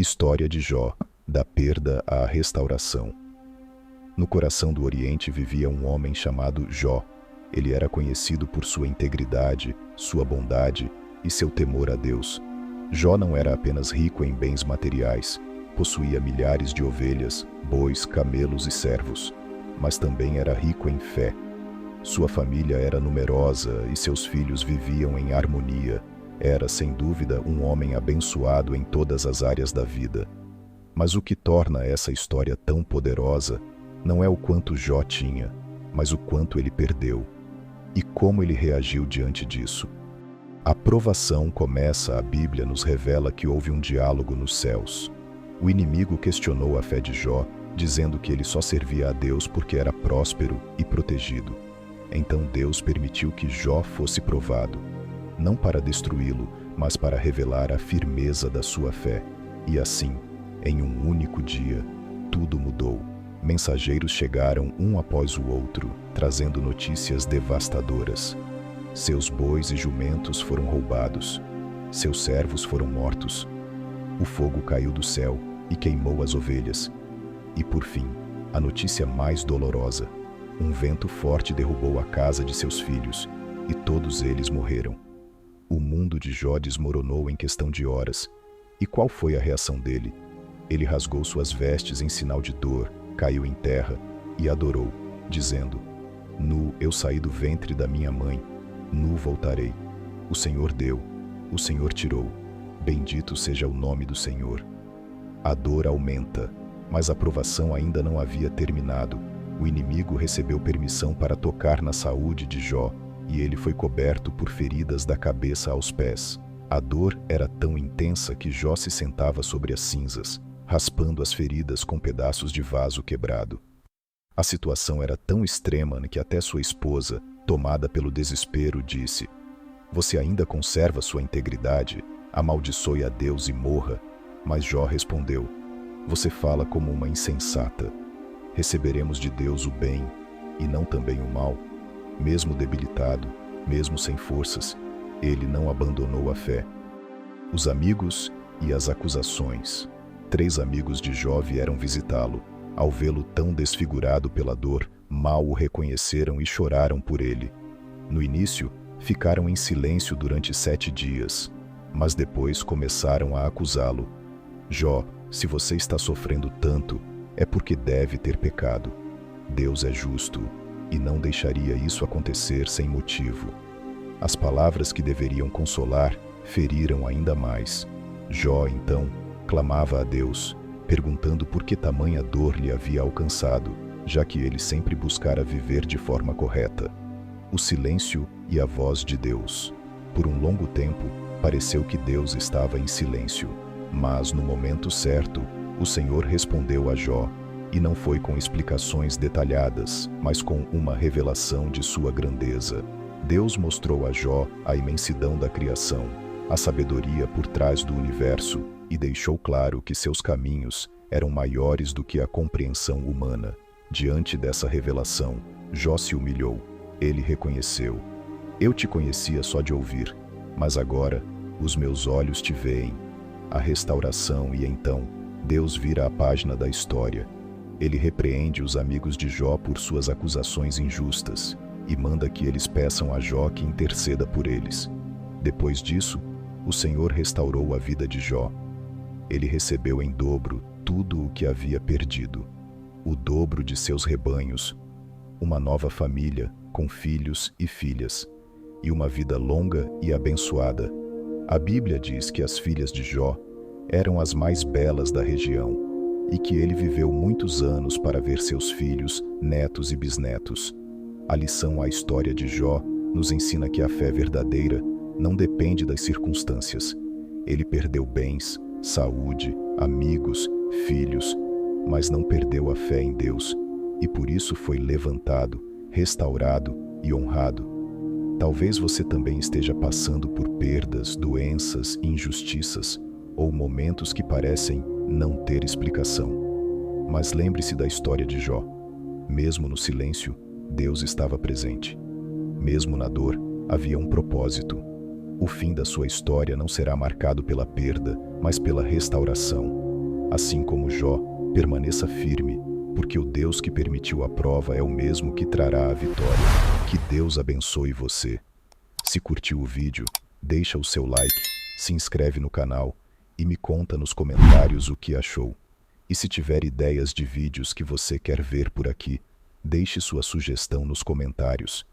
História de Jó, da perda à restauração. No coração do Oriente vivia um homem chamado Jó. Ele era conhecido por sua integridade, sua bondade e seu temor a Deus. Jó não era apenas rico em bens materiais, possuía milhares de ovelhas, bois, camelos e servos, mas também era rico em fé. Sua família era numerosa e seus filhos viviam em harmonia. Era, sem dúvida, um homem abençoado em todas as áreas da vida. Mas o que torna essa história tão poderosa não é o quanto Jó tinha, mas o quanto ele perdeu. E como ele reagiu diante disso. A provação começa, a Bíblia nos revela que houve um diálogo nos céus. O inimigo questionou a fé de Jó, dizendo que ele só servia a Deus porque era próspero e protegido. Então Deus permitiu que Jó fosse provado, não para destruí-lo, mas para revelar a firmeza da sua fé. E assim, em um único dia, tudo mudou. Mensageiros chegaram um após o outro, trazendo notícias devastadoras. Seus bois e jumentos foram roubados. Seus servos foram mortos. O fogo caiu do céu e queimou as ovelhas. E por fim, a notícia mais dolorosa: um vento forte derrubou a casa de seus filhos, e todos eles morreram. O mundo de Jó desmoronou em questão de horas. E qual foi a reação dele? Ele rasgou suas vestes em sinal de dor, caiu em terra e adorou, dizendo: Nu eu saí do ventre da minha mãe, nu voltarei. O Senhor deu, o Senhor tirou. Bendito seja o nome do Senhor. A dor aumenta, mas a provação ainda não havia terminado. O inimigo recebeu permissão para tocar na saúde de Jó, e ele foi coberto por feridas da cabeça aos pés. A dor era tão intensa que Jó se sentava sobre as cinzas, raspando as feridas com pedaços de vaso quebrado. A situação era tão extrema que até sua esposa, tomada pelo desespero, disse: Você ainda conserva sua integridade? Amaldiçoe a Deus e morra. Mas Jó respondeu: Você fala como uma insensata. Receberemos de Deus o bem, e não também o mal. Mesmo debilitado, mesmo sem forças, ele não abandonou a fé. Os amigos e as acusações. 3 amigos de Jó vieram visitá-lo. Ao vê-lo tão desfigurado pela dor, mal o reconheceram e choraram por ele. No início, ficaram em silêncio durante 7 dias, mas depois começaram a acusá-lo. Jó, se você está sofrendo tanto, é porque deve ter pecado. Deus é justo e não deixaria isso acontecer sem motivo. As palavras que deveriam consolar feriram ainda mais. Jó, então, clamava a Deus, perguntando por que tamanha dor lhe havia alcançado, já que ele sempre buscara viver de forma correta. O silêncio e a voz de Deus. Por um longo tempo, pareceu que Deus estava em silêncio, mas no momento certo, o Senhor respondeu a Jó, e não foi com explicações detalhadas, mas com uma revelação de sua grandeza. Deus mostrou a Jó a imensidão da criação, a sabedoria por trás do universo, e deixou claro que seus caminhos eram maiores do que a compreensão humana. Diante dessa revelação, Jó se humilhou. Ele reconheceu: Eu te conhecia só de ouvir, mas agora os meus olhos te veem. A restauração, e então Deus vira a página da história. Ele repreende os amigos de Jó por suas acusações injustas e manda que eles peçam a Jó que interceda por eles. Depois disso, o Senhor restaurou a vida de Jó. Ele recebeu em dobro tudo o que havia perdido, o dobro de seus rebanhos, uma nova família com filhos e filhas, e uma vida longa e abençoada. A Bíblia diz que as filhas de Jó eram as mais belas da região, e que ele viveu muitos anos para ver seus filhos, netos e bisnetos. A lição, a história de Jó, nos ensina que a fé verdadeira não depende das circunstâncias. Ele perdeu bens, saúde, amigos, filhos, mas não perdeu a fé em Deus, e por isso foi levantado, restaurado e honrado. Talvez você também esteja passando por perdas, doenças, injustiças, ou momentos que parecem não ter explicação. Mas lembre-se da história de Jó. Mesmo no silêncio, Deus estava presente. Mesmo na dor, havia um propósito. O fim da sua história não será marcado pela perda, mas pela restauração. Assim como Jó, permaneça firme, porque o Deus que permitiu a prova é o mesmo que trará a vitória. Que Deus abençoe você. Se curtiu o vídeo, deixa o seu like, se inscreve no canal e me conta nos comentários o que achou. E se tiver ideias de vídeos que você quer ver por aqui, deixe sua sugestão nos comentários